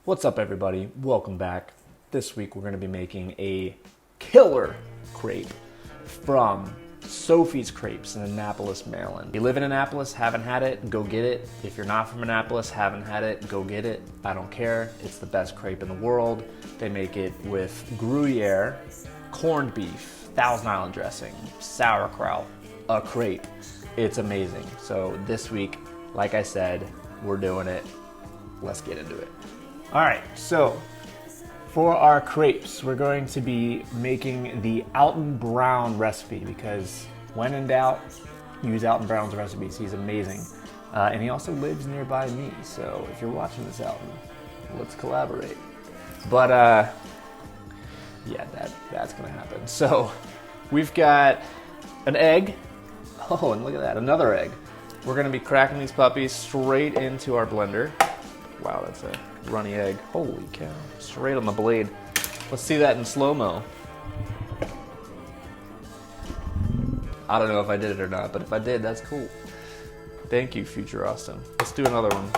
What's up, everybody? Welcome back. This week we're going to be making a killer crepe from Sofi's Crepes in Annapolis, Maryland. If you live in Annapolis, haven't had it, go get it. If you're not from Annapolis, haven't had it, go get it. I don't care. It's the best crepe in the world. They make it with Gruyere, corned beef, Thousand Island dressing, sauerkraut, a crepe. It's amazing. So this week, like I said, we're doing it. Let's get into it. All right, so for our crepes, we're going to be making the Alton Brown recipe because when in doubt, use Alton Brown's recipes. He's amazing. And he also lives nearby me, so if you're watching this, Alton, let's collaborate. But yeah, that's gonna happen. So we've got an egg. Oh, and look at that, another egg. We're gonna be cracking these puppies straight into our blender. Wow, that's a runny egg. Holy cow, straight on the blade. Let's see that in slow-mo. I don't know if I did it or not, but if I did, that's cool. Thank you, future Austin. Let's do another one.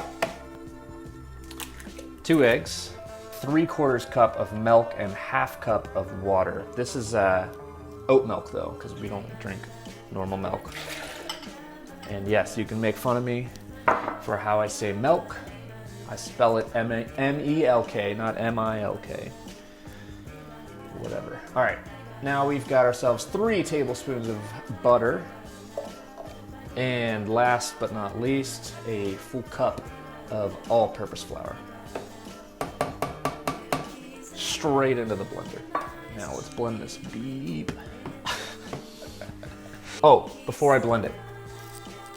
2 eggs, 3/4 cup of milk, and 1/2 cup of water. This is oat milk though, because we don't drink normal milk. And yes, you can make fun of me for how I say milk. I spell it M-E-L-K, not M-I-L-K. Whatever. All right, now we've got ourselves 3 tablespoons of butter. And last but not least, a full cup of all-purpose flour. Straight into the blender. Now let's blend this beep. Oh, before I blend it,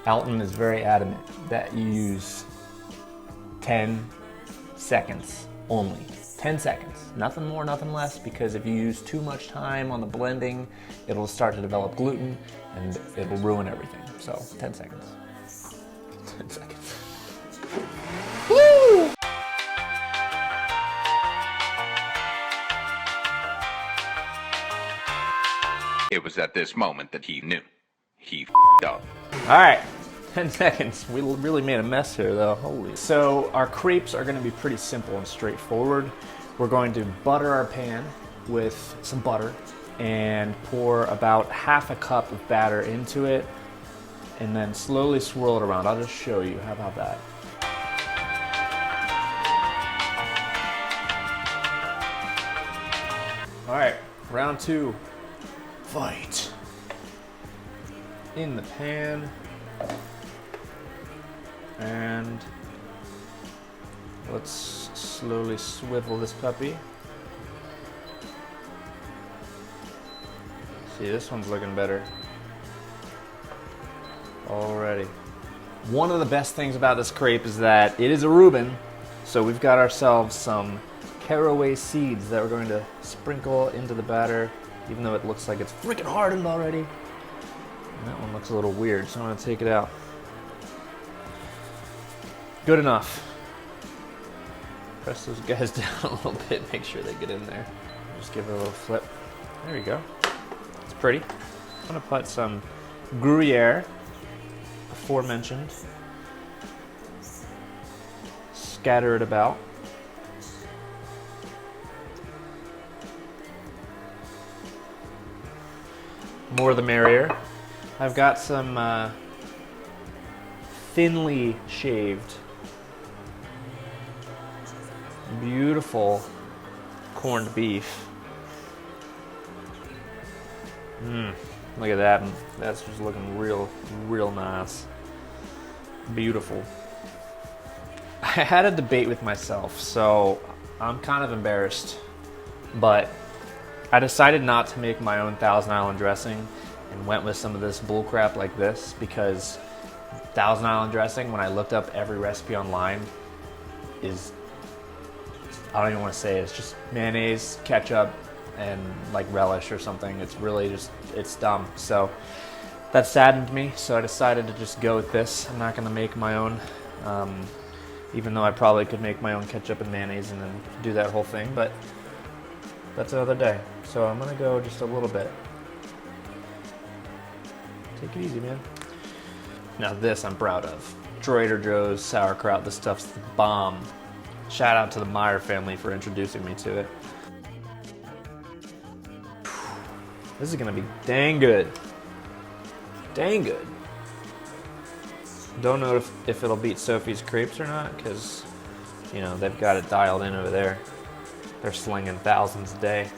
Alton is very adamant that you use 10 seconds only. 10 seconds, nothing more, nothing less, because if you use too much time on the blending, it'll start to develop gluten and it'll ruin everything. So 10 seconds. 10 seconds. Woo! It was at this moment that he knew. He f***ed up. All right, 10 seconds. We really made a mess here though, holy. So our crepes are gonna be pretty simple and straightforward. We're going to butter our pan with some butter and pour about 1/2 cup of batter into it and then slowly swirl it around. I'll just show you, how about that? All right, round 2, fight. In the pan. And let's slowly swivel this puppy. See, this one's looking better already. One of the best things about this crepe is that it is a Reuben, so we've got ourselves some caraway seeds that we're going to sprinkle into the batter, even though it looks like it's freaking hardened already. And that one looks a little weird, so I'm gonna take it out. Good enough. Press those guys down a little bit, make sure they get in there. Just give it a little flip. There you go. It's pretty. I'm gonna put some Gruyere, aforementioned. Scatter it about. More the merrier. I've got some thinly shaved, beautiful corned beef. Look at that. That's just looking real nice. Beautiful. I had a debate with myself, so I'm kind of embarrassed, but I decided not to make my own Thousand Island dressing and went with some of this bullcrap like this because Thousand Island dressing, when I looked up every recipe online, is, I don't even want to say it, it's just mayonnaise, ketchup, and like relish or something. It's really just, it's dumb. So that saddened me, so I decided to just go with this. I'm not going to make my own, even though I probably could make my own ketchup and mayonnaise and then do that whole thing, but that's another day. So I'm going to go just a little bit. Take it easy, man. Now this I'm proud of. Trader Joe's sauerkraut, this stuff's the bomb. Shout out to the Meyer family for introducing me to it. This is gonna be dang good. Dang good. Don't know if it'll beat Sofi's Crepes or not, because, you know, they've got it dialed in over there. They're slinging thousands a day,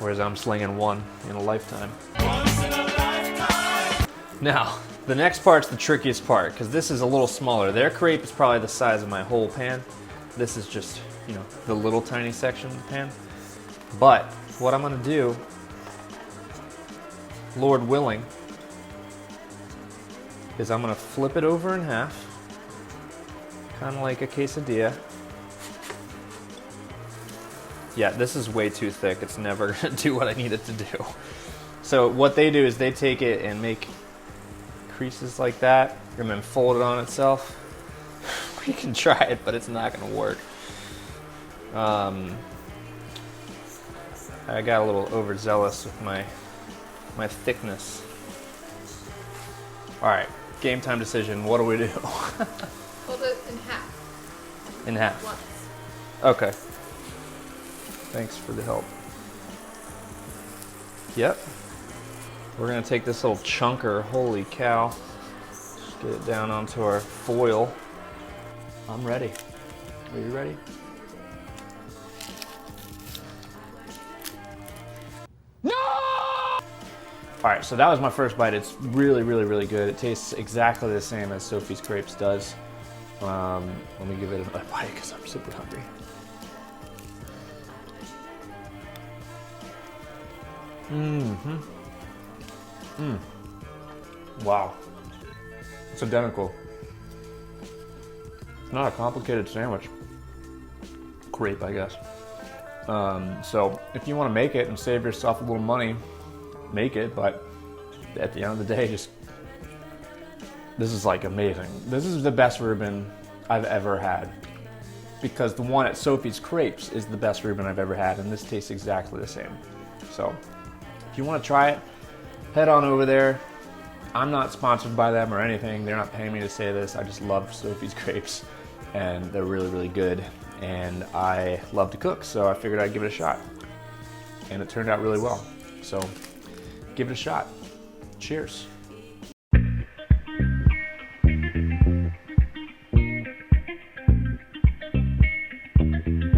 whereas I'm slinging one in a lifetime. Once in a lifetime. Now, the next part's the trickiest part, because this is a little smaller. Their crepe is probably the size of my whole pan. This is just, you know, the little tiny section of the pan. But what I'm gonna do, Lord willing, is I'm gonna flip it over in half, kind of like a quesadilla. Yeah, this is way too thick. It's never gonna do what I need it to do. So what they do is they take it and make creases like that, and then fold it on itself. We can try it, but it's not gonna work. I got a little overzealous with my thickness. All right, game time decision. What do we do? Fold it in half. In half. Once. Okay. Thanks for the help. Yep. We're gonna take this little chunker. Holy cow! Just get it down onto our foil. I'm ready. Are you ready? No! All right, so that was my first bite. It's really, really, really good. It tastes exactly the same as Sofi's Crepes does. Let me give it a bite because I'm super hungry. Wow. It's identical. It's not a complicated sandwich. Crepe, I guess. So if you want to make it and save yourself a little money, make it, but at the end of the day, this is like amazing. This is the best Reuben I've ever had, because the one at Sofi's Crepes is the best Reuben I've ever had, and this tastes exactly the same. So if you want to try it, head on over there. I'm not sponsored by them or anything. They're not paying me to say this. I just love Sofi's Crepes, and they're really, really good. And I love to cook, so I figured I'd give it a shot. And it turned out really well. So give it a shot. Cheers.